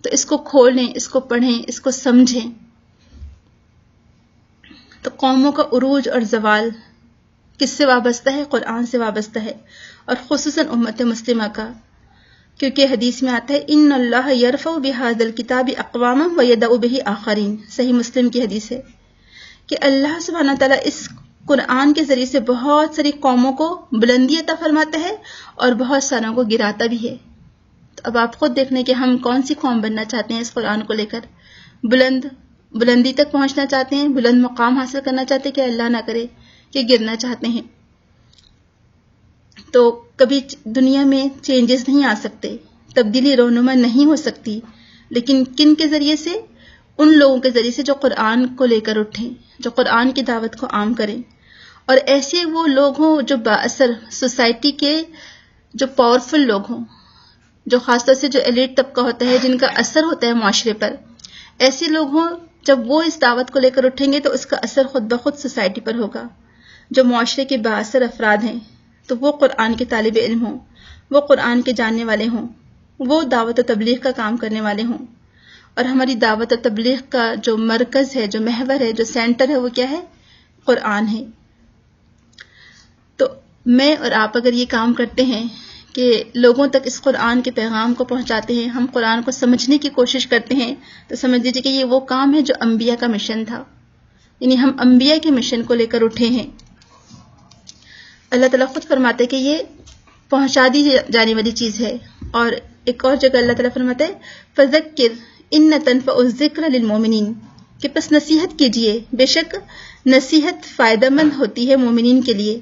تو اس کو کھولیں، اس کو پڑھیں، اس کو سمجھیں. تو قوموں کا عروج اور زوال کس سے وابستہ ہے؟ قرآن سے وابستہ ہے، اور خصوصاً امت مسلمہ کا. کیونکہ حدیث میں آتا ہے ان اللہ یرفع بہذا الکتاب اقواما ویدع بہ آخرین. صحیح مسلم کی حدیث ہے کہ اللہ سبحانہ تعالیٰ اس قرآن کے ذریعے سے بہت ساری قوموں کو بلندی عطا فرماتا ہے اور بہت ساروں کو گراتا بھی ہے. تو اب آپ خود دیکھ لیں کہ ہم کون سی قوم بننا چاہتے ہیں اس قرآن کو لے کر. بلندی تک پہنچنا چاہتے ہیں، بلند مقام حاصل کرنا چاہتے ہیں، کہ اللہ نہ کرے کہ گرنا چاہتے ہیں. تو کبھی دنیا میں چینجز نہیں آ سکتے، تبدیلی رونما نہیں ہو سکتی، لیکن کن کے ذریعے سے؟ ان لوگوں کے ذریعے سے جو قرآن کو لے کر اٹھیں، جو قرآن کی دعوت کو عام کریں. اور ایسے وہ لوگ ہوں جو بااثر، سوسائٹی کے جو پاورفل لوگ ہوں، جو خاص طور سے جو ایلیٹ طبقہ ہوتا ہے، جن کا اثر ہوتا ہے معاشرے پر، ایسے لوگ ہوں. جب وہ اس دعوت کو لے کر اٹھیں گے تو اس کا اثر خود بخود سوسائٹی پر ہوگا. جو معاشرے کے بااثر افراد ہیں تو وہ قرآن کے طالب علم ہوں، وہ قرآن کے جاننے والے ہوں، وہ دعوت و تبلیغ کا کام کرنے والے ہوں. اور ہماری دعوت و تبلیغ کا جو مرکز ہے، جو محور ہے، جو سینٹر ہے، وہ کیا ہے؟ قرآن ہے. تو میں اور آپ اگر یہ کام کرتے ہیں کہ لوگوں تک اس قرآن کے پیغام کو پہنچاتے ہیں، ہم قرآن کو سمجھنے کی کوشش کرتے ہیں، تو سمجھ لیجیے کہ یہ وہ کام ہے جو انبیاء کا مشن تھا. یعنی ہم انبیاء کے مشن کو لے کر اٹھے ہیں. اللہ تعالیٰ خود فرماتے کہ یہ پہنچا دی جانے والی چیز ہے. اور ایک اور جگہ اللہ تعالیٰ فرماتے فذکر ان تنفع الذکر للمؤمنین، کہ پس نصیحت کیجئے، بے شک نصیحت فائدہ مند ہوتی ہے مومنین کے لیے.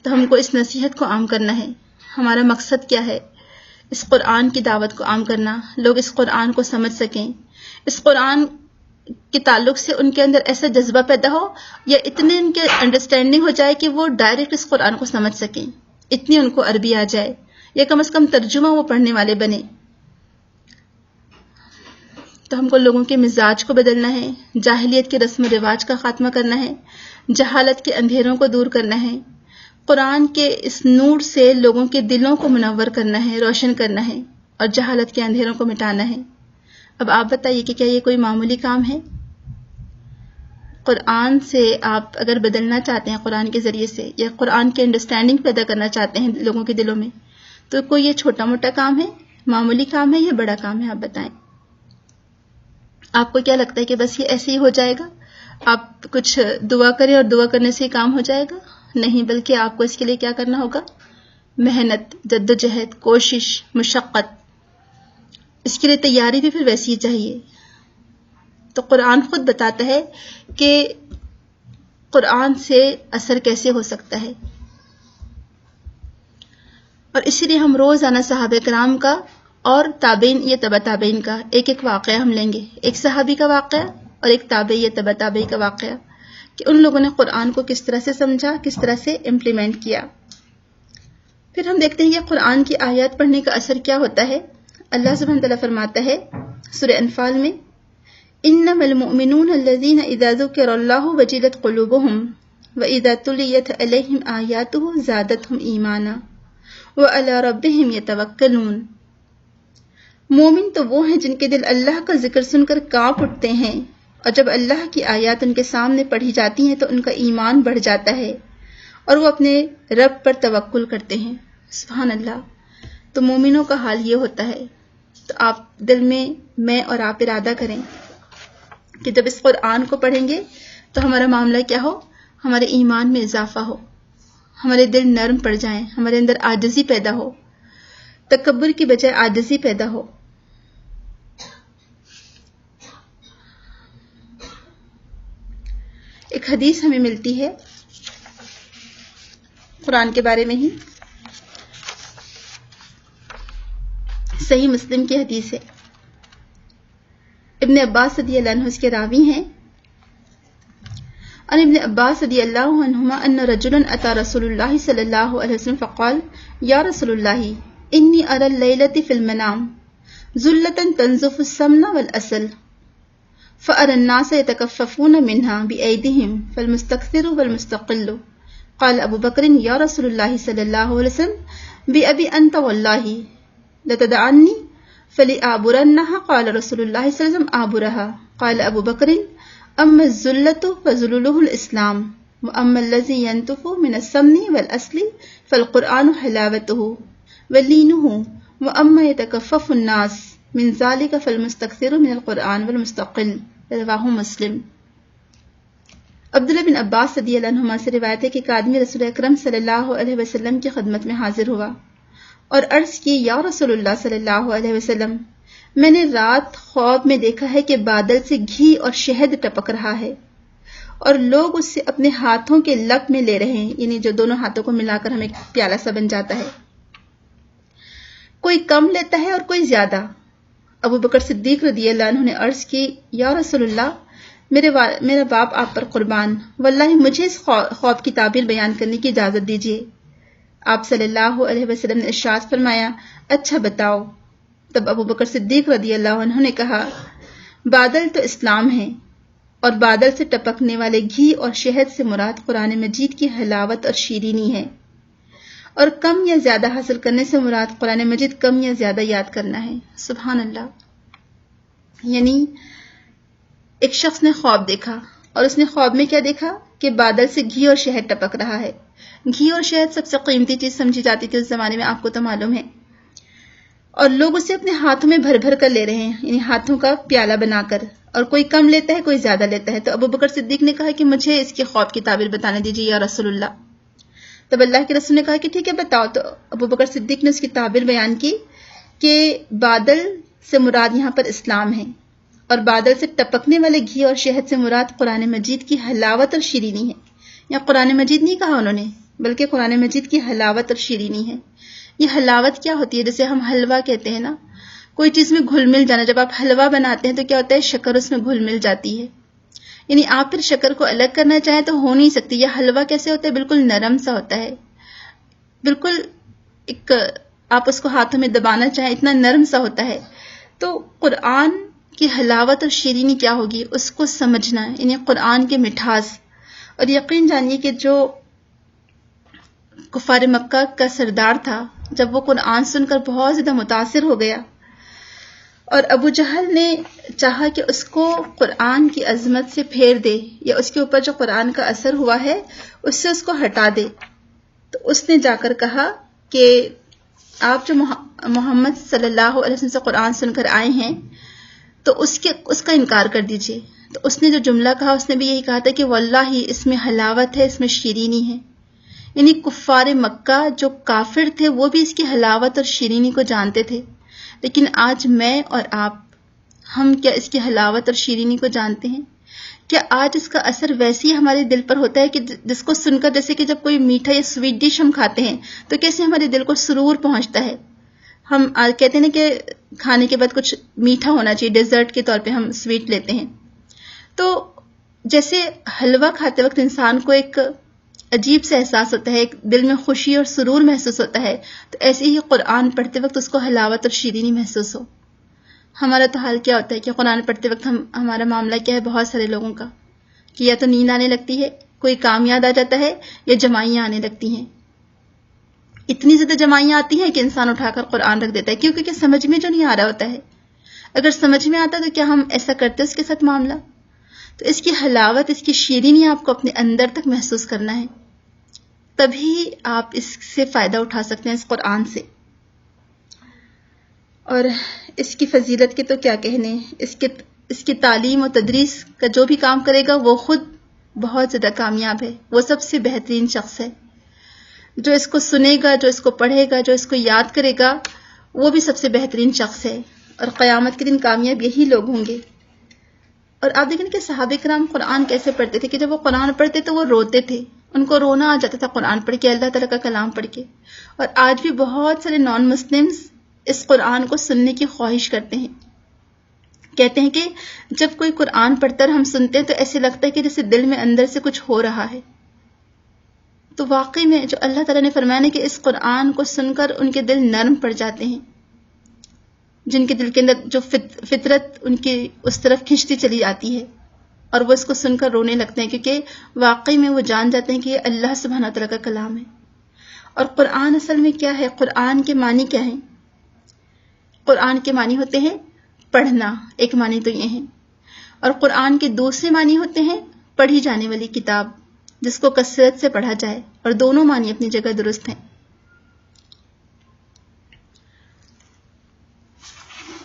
تو ہم کو اس نصیحت کو عام کرنا ہے. ہمارا مقصد کیا ہے؟ اس قرآن کی دعوت کو عام کرنا، لوگ اس قرآن کو سمجھ سکیں، اس قرآن کے تعلق سے ان کے اندر ایسا جذبہ پیدا ہو یا اتنے ان کے انڈرسٹینڈنگ ہو جائے کہ وہ ڈائریکٹ اس قرآن کو سمجھ سکیں، اتنی ان کو عربی آ جائے یا کم از کم ترجمہ وہ پڑھنے والے بنے. تو ہم کو لوگوں کے مزاج کو بدلنا ہے، جاہلیت کے رسم و رواج کا خاتمہ کرنا ہے، جہالت کے اندھیروں کو دور کرنا ہے، قرآن کے اس نور سے لوگوں کے دلوں کو منور کرنا ہے، روشن کرنا ہے، اور جہالت کے اندھیروں کو مٹانا ہے. اب آپ بتائیے کہ کیا یہ کوئی معمولی کام ہے؟ قرآن سے آپ اگر بدلنا چاہتے ہیں، قرآن کے ذریعے سے، یا قرآن کی انڈرسٹینڈنگ پیدا کرنا چاہتے ہیں لوگوں کے دلوں میں، تو کوئی یہ چھوٹا موٹا کام ہے، معمولی کام ہے یا بڑا کام ہے؟ آپ بتائیں. آپ کو کیا لگتا ہے کہ بس یہ ایسے ہی ہو جائے گا؟ آپ کچھ دعا کریں اور دعا کرنے سے ہی کام ہو جائے گا؟ نہیں، بلکہ آپ کو اس کے لیے کیا کرنا ہوگا؟ محنت، جدوجہد، کوشش، مشقت. اس کے لیے تیاری بھی پھر ویسی ہی چاہیے. تو قرآن خود بتاتا ہے کہ قرآن سے اثر کیسے ہو سکتا ہے. اور اسی لیے ہم روزانہ صحابہ کرام کا اور تابعین یا تبع تابعین کا ایک ایک واقعہ ہم لیں گے، ایک صحابی کا واقعہ اور ایک تابعی یا تبع تابعی کا واقعہ، کہ ان لوگوں نے قرآن کو کس طرح سے سمجھا، کس طرح سے امپلیمنٹ کیا. پھر ہم دیکھتے ہیں کہ قرآن کی آیات پڑھنے کا اثر کیا ہوتا ہے. اللہ سبحانہ تعالیٰ فرماتا ہے سورہ انفال میں انما المؤمنون الذین اذا ذکر اللہ وجلت قلوبہم واذا تلیت علیہم آیاتہ زادتہم ایمانا وعلی ربہم یتوکلون. مومن تو وہ ہیں جن کے دل اللہ کا ذکر سن کر کانپ اٹھتے ہیں، اور جب اللہ کی آیات ان کے سامنے پڑھی جاتی ہیں تو ان کا ایمان بڑھ جاتا ہے اور وہ اپنے رب پر توکل کرتے ہیں. سبحان اللہ. تو مومنوں کا حال یہ ہوتا ہے. تو آپ دل میں اور آپ ارادہ کریں کہ جب اس قرآن کو پڑھیں گے تو ہمارا معاملہ کیا ہو؟ ہمارے ایمان میں اضافہ ہو، ہمارے دل نرم پڑ جائیں، ہمارے اندر عاجزی پیدا ہو، تکبر کی بجائے عاجزی پیدا ہو. ایک حدیث ہمیں ملتی ہے قرآن کے بارے میں ہی، صحیح مسلم کی حدیث ہے. ابن عباس رضی اللہ عنہ اس کے راوی ہیں. عن ابن عباس رضی اللہ عنہما ان رجلا اتى رسول اللہ صلی اللہ علیہ وسلم فقال یا رسول اللہ انی ارى الليلة في المنام ذلة تنزف السمن والعسل فأرى الناس يتكففون منها بأيديهم فالمستكثر والمستقل. قال ابو بکر یا رسول اللہ صلی اللہ علیہ وسلم بأبی انت واللہ لتدعنی فلآبرنها. قال رسول اللہ صلی اللہ علیہ وسلم آبرها. قال ابو بکر اما الذلة فذلله الاسلام واما الذي ينتف من السمن والعسل فالقرآن حلاوته ولینه واما يتكفف الناس من ذلك فالمستكثر من القرآن والمستقل. رواہ مسلم. عبداللہ بن عباس رضی اللہ عنہما سے روایت ہے کہ ایک آدمی رسول اکرم صلی اللہ علیہ وسلم کی خدمت میں حاضر ہوا اور عرض کی یا رسول اللہ صلی اللہ علیہ وسلم میں نے رات خواب میں دیکھا ہے کہ بادل سے گھی اور شہد ٹپک رہا ہے اور لوگ اس سے اپنے ہاتھوں کے لپ میں لے رہے ہیں، یعنی جو دونوں ہاتھوں کو ملا کر ہمیں پیالہ سا بن جاتا ہے. کوئی کم لیتا ہے اور کوئی زیادہ. ابو بکر صدیق رضی اللہ عنہ نے عرض کی یا رسول اللہ میرا باپ آپ پر قربان، واللہ مجھے اس خواب کی تعبیر بیان کرنے کی اجازت دیجیے. آپ صلی اللہ علیہ وسلم نے ارشاد فرمایا اچھا بتاؤ. تب ابو بکر صدیق رضی اللہ عنہ نے کہا بادل تو اسلام ہے اور بادل سے ٹپکنے والے گھی اور شہد سے مراد قرآن مجید کی حلاوت اور شیرینی ہے، اور کم یا زیادہ حاصل کرنے سے مراد قرآن مجید کم یا زیادہ یاد کرنا ہے۔ سبحان اللہ۔ یعنی ایک شخص نے خواب دیکھا، اور اس نے خواب میں کیا دیکھا کہ بادل سے گھی اور شہد ٹپک رہا ہے۔ گھی اور شہد سب سے قیمتی چیز سمجھی جاتی تھی اس زمانے میں، آپ کو تو معلوم ہے، اور لوگ اسے اپنے ہاتھوں میں بھر بھر کر لے رہے ہیں، یعنی ہاتھوں کا پیالہ بنا کر، اور کوئی کم لیتا ہے کوئی زیادہ لیتا ہے۔ تو ابو بکر صدیق نے کہا کہ مجھے اس کے خواب کی تعبیر بتانے دیجیے یا رسول اللہ۔ تب اللہ کے رسول نے کہا کہ ٹھیک ہے بتاؤ۔ تو ابو بکر صدیق نے اس کی تعبیر بیان کی کہ بادل سے مراد یہاں پر اسلام ہے، اور بادل سے ٹپکنے والے گھی اور شہد سے مراد قرآن مجید کی حلاوت اور شیرینی ہے۔ یا قرآن مجید نہیں کہا انہوں نے، بلکہ قرآن مجید کی حلاوت اور شیرینی ہے۔ یہ حلاوت کیا ہوتی ہے؟ جیسے ہم حلوہ کہتے ہیں نا، کوئی چیز میں گھل مل جانا۔ جب آپ حلوہ بناتے ہیں تو کیا ہوتا ہے؟ شکر اس میں گھل مل جاتی ہے، یعنی آپ پھر شکر کو الگ کرنا چاہیں تو ہو نہیں سکتی۔ یہ حلوہ کیسے ہوتا ہے؟ بالکل نرم سا ہوتا ہے، بالکل ایک آپ اس کو ہاتھوں میں دبانا چاہیں اتنا نرم سا ہوتا ہے۔ تو قرآن کی حلاوت اور شیرینی کیا ہوگی، اس کو سمجھنا، یعنی قرآن کے مٹھاس۔ اور یقین جانیے کہ جو کفار مکہ کا سردار تھا، جب وہ قرآن سن کر بہت زیادہ متاثر ہو گیا، اور ابو جہل نے چاہا کہ اس کو قرآن کی عظمت سے پھیر دے، یا اس کے اوپر جو قرآن کا اثر ہوا ہے اس سے اس کو ہٹا دے، تو اس نے جا کر کہا کہ آپ جو محمد صلی اللہ علیہ وسلم سے قرآن سن کر آئے ہیں تو اس کا انکار کر دیجئے۔ تو اس نے جو جملہ کہا اس نے بھی یہی کہا تھا کہ واللہ اس میں حلاوت ہے، اس میں شیرینی ہے۔ یعنی کفار مکہ جو کافر تھے وہ بھی اس کی حلاوت اور شیرینی کو جانتے تھے، لیکن آج میں اور آپ، ہم کیا اس کی حلاوت اور شیرینی کو جانتے ہیں؟ کیا آج اس کا اثر ویسے ہی ہمارے دل پر ہوتا ہے کہ جس کو سن کر، جیسے کہ جب کوئی میٹھا یا سویٹ ڈش ہم کھاتے ہیں تو کیسے ہمارے دل کو سرور پہنچتا ہے؟ ہم کہتے ہیں نا کہ کھانے کے بعد کچھ میٹھا ہونا چاہیے، ڈیزرٹ کے طور پہ ہم سویٹ لیتے ہیں۔ تو جیسے حلوہ کھاتے وقت انسان کو ایک عجیب سے احساس ہوتا ہے، ایک دل میں خوشی اور سرور محسوس ہوتا ہے، تو ایسے ہی قرآن پڑھتے وقت اس کو حلاوت اور شیرینی محسوس ہو۔ ہمارا تو حال کیا ہوتا ہے کہ قرآن پڑھتے وقت ہمارا معاملہ کیا ہے بہت سارے لوگوں کا، کہ یا تو نیند آنے لگتی ہے، کوئی کام یاد آ جاتا ہے، یا جمائیاں آنے لگتی ہیں۔ اتنی زیادہ جمائیاں آتی ہیں کہ انسان اٹھا کر قرآن رکھ دیتا ہے، کیونکہ کہ سمجھ میں جو نہیں آ رہا ہوتا ہے۔ اگر سمجھ میں آتا تو کیا ہم ایسا کرتے اس کے ساتھ معاملہ؟ تو اس کی حلاوت، اس کی شیرینی آپ کو اپنے اندر تک محسوس کرنا ہے، تبھی آپ اس سے فائدہ اٹھا سکتے ہیں، اس قرآن سے۔ اور اس کی فضیلت کے تو کیا کہنے، اس کی تعلیم و تدریس کا جو بھی کام کرے گا وہ خود بہت زیادہ کامیاب ہے، وہ سب سے بہترین شخص ہے۔ جو اس کو سنے گا، جو اس کو پڑھے گا، جو اس کو یاد کرے گا، وہ بھی سب سے بہترین شخص ہے، اور قیامت کے دن کامیاب یہی لوگ ہوں گے۔ اور آپ دیکھیں کہ صحابہ کرام قرآن کیسے پڑھتے تھے، کہ جب وہ قرآن پڑھتے تو وہ روتے تھے، ان کو رونا آ جاتا تھا قرآن پڑھ کے، اللہ تعالیٰ کا کلام پڑھ کے۔ اور آج بھی بہت سارے نان مسلمز اس قرآن کو سننے کی خواہش کرتے ہیں، کہتے ہیں کہ جب کوئی قرآن پڑھتا ہم سنتے ہیں تو ایسے لگتا ہے کہ جیسے دل میں اندر سے کچھ ہو رہا ہے۔ تو واقعی میں جو اللہ تعالیٰ نے فرمایا کہ اس قرآن کو سن کر ان کے دل نرم پڑ جاتے ہیں، جن کے دل کے اندر جو فطرت ان کی اس طرف کھنچتی چلی جاتی ہے، اور وہ اس کو سن کر رونے لگتے ہیں، کیونکہ واقعی میں وہ جان جاتے ہیں کہ یہ اللہ سبحانہ تعالیٰ کا کلام ہے۔ اور قرآن اصل میں کیا ہے، قرآن کے معنی کیا ہیں؟ قرآن کے معنی ہوتے ہیں پڑھنا، ایک معنی تو یہ ہیں، اور قرآن کے دوسرے معنی ہوتے ہیں پڑھی جانے والی کتاب، جس کو کثرت سے پڑھا جائے، اور دونوں معنی اپنی جگہ درست ہیں۔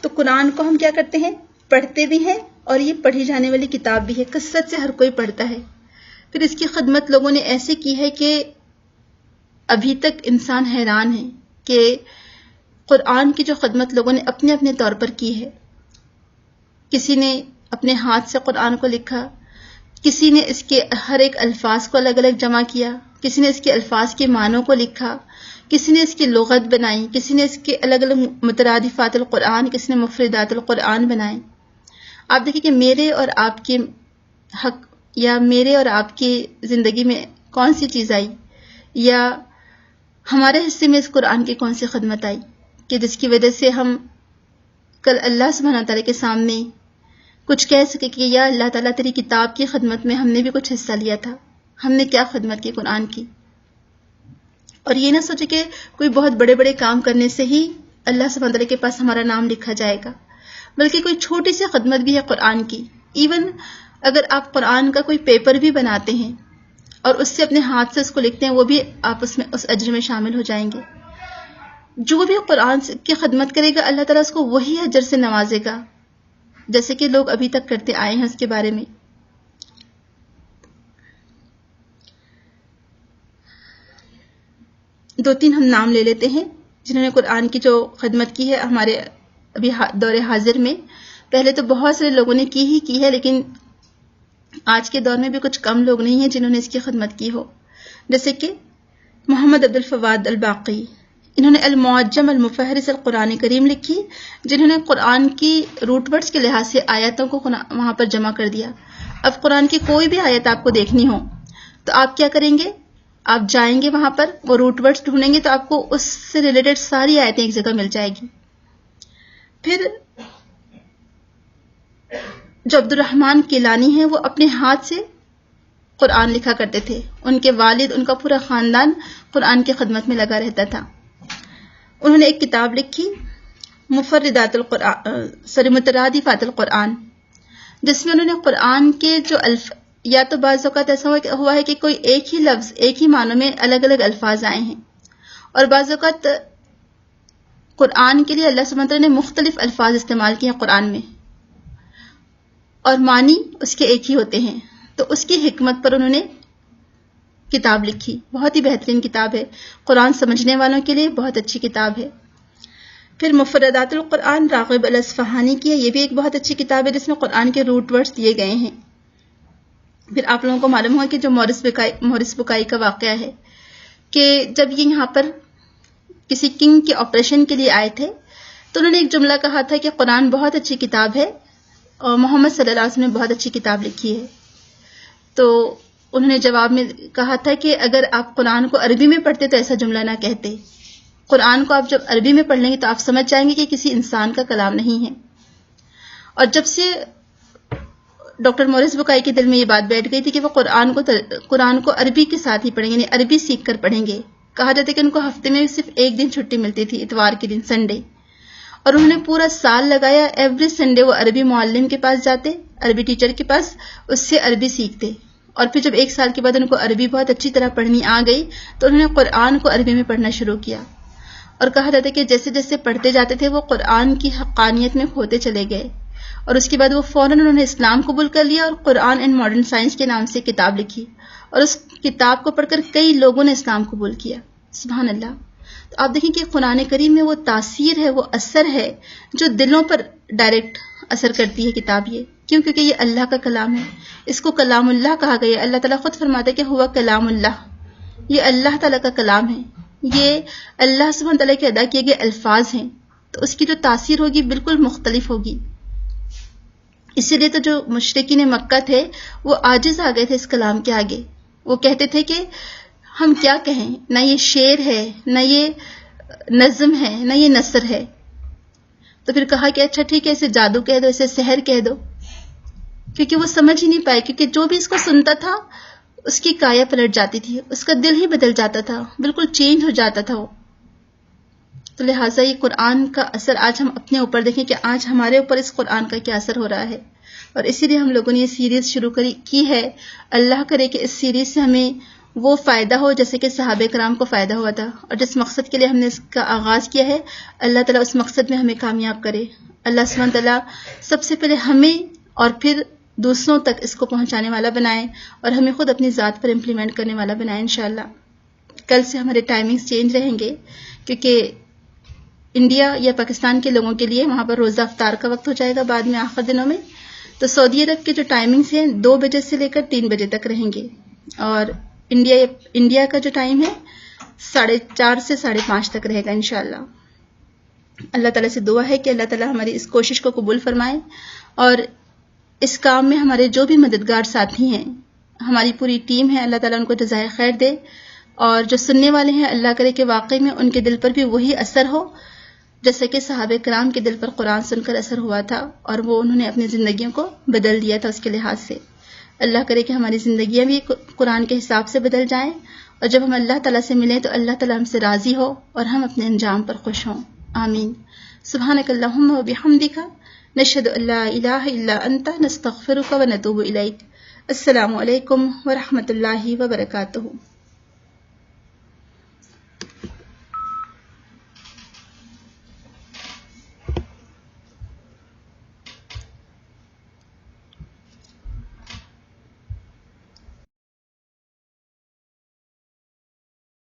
تو قرآن کو ہم کیا کرتے ہیں، پڑھتے بھی ہیں، اور یہ پڑھی جانے والی کتاب بھی ہے، کثرت سے ہر کوئی پڑھتا ہے۔ پھر اس کی خدمت لوگوں نے ایسے کی ہے کہ ابھی تک انسان حیران ہے کہ قرآن کی جو خدمت لوگوں نے اپنے اپنے طور پر کی ہے۔ کسی نے اپنے ہاتھ سے قرآن کو لکھا، کسی نے اس کے ہر ایک الفاظ کو الگ الگ جمع کیا، کسی نے اس کے الفاظ کے معنوں کو لکھا، کسی نے اس کی لغت بنائی، کسی نے اس کے الگ الگ مترادفات القرآن، کسی نے مفردات القرآن بنائے۔ آپ دیکھیں کہ میرے اور آپ کے حق یا میرے اور آپ کی زندگی میں کون سی چیز آئی، یا ہمارے حصے میں اس قرآن کی کون سی خدمت آئی کہ جس کی وجہ سے ہم کل اللہ سبحانہ تعالیٰ کے سامنے کچھ کہہ سکے کہ یا اللہ تعالیٰ تیری کتاب کی خدمت میں ہم نے بھی کچھ حصہ لیا تھا، ہم نے کیا خدمت کی قرآن کی. اور یہ نہ سوچے کہ کوئی بہت بڑے بڑے کام کرنے سے ہی اللہ سبحانہ تعالیٰ کے پاس ہمارا نام لکھا جائے گا، بلکہ کوئی چھوٹی سی خدمت بھی ہے قرآن کی. ایون اگر آپ قرآن کا کوئی پیپر بھی بناتے ہیں اور اس سے اپنے ہاتھ سے اس کو لکھتے ہیں، وہ بھی آپ اس میں اس اجر میں شامل ہو جائیں گے. جو بھی قرآن کی خدمت کرے گا اللہ تعالیٰ اس کو وہی اجر سے نوازے گا جیسے کہ لوگ ابھی تک کرتے آئے ہیں. اس کے بارے میں دو تین ہم نام لے لیتے ہیں جنہوں نے قرآن کی جو خدمت کی ہے ہمارے ابھی دور حاضر میں. پہلے تو بہت سارے لوگوں نے کی ہے، لیکن آج کے دور میں بھی کچھ کم لوگ نہیں ہیں جنہوں نے اس کی خدمت کی ہو. جیسے کہ محمد عبد الفواد الباقی، انہوں نے المعجم المفہرس القرآن کریم لکھی، جنہوں نے قرآن کی روٹ ورڈز کے لحاظ سے آیتوں کو وہاں پر جمع کر دیا. اب قرآن کی کوئی بھی آیت آپ کو دیکھنی ہو تو آپ کیا کریں گے؟ آپ جائیں گے وہاں پر، وہ روٹ ورڈز ڈھونڈیں گے تو آپ کو اس سے ریلیٹڈ ساری آیتیں ایک جگہ مل جائے گی. پھر جو عبد الرحمن کیلانی ہیں، وہ اپنے ہاتھ سے قرآن لکھا کرتے تھے. ان کے والد، ان کا پورا خاندان قرآن کی خدمت میں لگا رہتا تھا. انہوں نے ایک کتاب لکھی مترادفات القرآن، جس میں انہوں نے قرآن کے جو یا تو بعض اوقات ایسا ہوا ہے کہ کوئی ایک ہی لفظ ایک ہی معنوں میں الگ الگ الفاظ آئے ہیں، اور بعض اوقات قرآن کے لیے اللہ سبحانہ وتعالیٰ نے مختلف الفاظ استعمال کیے ہیں قرآن میں، اور معنی اس کے ایک ہی ہوتے ہیں. تو اس کی حکمت پر انہوں نے کتاب لکھی. بہت ہی بہترین کتاب ہے، قرآن سمجھنے والوں کے لیے بہت اچھی کتاب ہے. پھر مفردات القرآن راغب الاصفہانی کی ہے، یہ بھی ایک بہت اچھی کتاب ہے جس میں قرآن کے روٹ ورڈز دیے گئے ہیں. پھر آپ لوگوں کو معلوم ہوا کہ جو مورس بکائی کا واقعہ ہے کہ جب یہ یہاں پر کسی کنگ کے آپریشن کے لیے آئے تھے تو انہوں نے ایک جملہ کہا تھا کہ قرآن بہت اچھی کتاب ہے اور محمد صلی اللہ علیہ وسلم نے بہت اچھی کتاب لکھی ہے. تو انہوں نے جواب میں کہا تھا کہ اگر آپ قرآن کو عربی میں پڑھتے تو ایسا جملہ نہ کہتے. قرآن کو آپ جب عربی میں پڑھ لیں گے تو آپ سمجھ جائیں گے کہ کسی انسان کا کلام نہیں ہے. اور جب سے ڈاکٹر مورس بکائی کے دل میں یہ بات بیٹھ گئی تھی کہ وہ قرآن کو عربی کے ساتھ ہی پڑھیں گے، یعنی عربی سیکھ کر پڑھیں گے. کہا جاتا ہے کہ ان کو ہفتے میں صرف ایک دن چھٹی ملتی تھی، اتوار کے دن، سنڈے، اور انہوں نے پورا سال لگایا. ایوری سنڈے وہ عربی معلم کے پاس جاتے، عربی ٹیچر کے پاس، اس سے عربی سیکھتے. اور پھر جب ایک سال کے بعد ان کو عربی بہت اچھی طرح پڑھنی آ گئی تو انہوں نے قرآن کو عربی میں پڑھنا شروع کیا. اور کہا جاتا ہے کہ جیسے جیسے پڑھتے جاتے تھے وہ قرآن کی حقانیت میں کھوتے چلے گئے. اور اس کے بعد وہ فوراً انہوں نے اسلام قبول کر لیا اور قرآن اینڈ ماڈرن سائنس کے نام سے کتاب لکھی، اور اس کتاب کو پڑھ کر کئی لوگوں نے اسلام قبول کیا. سبحان اللہ. تو آپ دیکھیں کہ قرآن کریم میں وہ تاثیر ہے، وہ اثر ہے جو دلوں پر ڈائریکٹ اثر کرتی ہے کتاب. یہ کیوں؟ کیونکہ یہ اللہ کا کلام ہے، اس کو کلام اللہ کہا گیا. اللہ تعالیٰ خود فرماتا ہے کہ ہوا کلام اللہ، یہ اللہ تعالیٰ کا کلام ہے، یہ اللہ سبحانہ تعالیٰ کے ادا کیے گئے الفاظ ہیں. تو اس کی جو تاثیر ہوگی بالکل مختلف ہوگی. اسی لیے تو جو مشرکین مکہ تھے وہ عاجز آ گئے تھے اس کلام کے آگے. وہ کہتے تھے کہ ہم کیا کہیں، نہ یہ شعر ہے، نہ یہ نظم ہے، نہ یہ نثر ہے. تو پھر کہا کہ اچھا ٹھیک ہے، اسے جادو کہہ دو، اسے سحر کہہ دو، کیونکہ وہ سمجھ ہی نہیں پائے. کیونکہ جو بھی اس کو سنتا تھا اس کی کایا پلٹ جاتی تھی، اس کا دل ہی بدل جاتا تھا، بالکل چینج ہو جاتا تھا وہ. تو لہٰذا یہ قرآن کا اثر آج ہم اپنے اوپر دیکھیں کہ آج ہمارے اوپر اس قرآن کا کیا اثر ہو رہا ہے. اور اسی لیے ہم لوگوں نے یہ سیریز شروع کی ہے. اللہ کرے کہ اس سیریز سے ہمیں وہ فائدہ ہو جیسے کہ صحابہ کرام کو فائدہ ہوا تھا، اور جس مقصد کے لیے ہم نے اس کا آغاز کیا ہے اللہ تعالیٰ اس مقصد میں ہمیں کامیاب کرے. اللہ سبحانہ تعالیٰ سب سے پہلے ہمیں اور پھر دوسروں تک اس کو پہنچانے والا بنائے، اور ہمیں خود اپنی ذات پر امپلیمنٹ کرنے والا بنائے انشاءاللہ. کل سے ہمارے ٹائمنگز چینج رہیں گے کیونکہ انڈیا یا پاکستان کے لوگوں کے لیے وہاں پر روزہ افطار کا وقت ہو جائے گا بعد میں آخر دنوں میں. تو سعودی عرب کے جو ٹائمنگز ہیں 2 بجے سے لے کر 3 بجے تک رہیں گے، اور انڈیا کا جو ٹائم ہے 4:30 سے 5:30 تک رہے گا انشاءاللہ. اللہ تعالیٰ سے دعا ہے کہ اللہ تعالیٰ ہماری اس کوشش کو قبول فرمائے، اور اس کام میں ہمارے جو بھی مددگار ساتھی ہیں، ہماری پوری ٹیم ہے، اللہ تعالیٰ ان کو جزائے خیر دے. اور جو سننے والے ہیں اللہ کرے کہ واقعی میں ان کے دل پر بھی وہی اثر ہو جیسا کہ صحابہ کرام کے دل پر قرآن سن کر اثر ہوا تھا اور وہ انہوں نے اپنی زندگیوں کو بدل دیا تھا اس کے لحاظ سے۔ اللہ کرے کہ ہماری زندگیاں بھی قرآن کے حساب سے بدل جائیں، اور جب ہم اللہ تعالیٰ سے ملیں تو اللہ تعالیٰ ہم سے راضی ہو اور ہم اپنے انجام پر خوش ہوں۔ آمین۔ سبحانک اللہم و بحمدک، نشہد ان لا الہ الا انت، نستغفرک و نتوب الیک۔ السلام علیکم ورحمۃ اللہ وبرکاتہ۔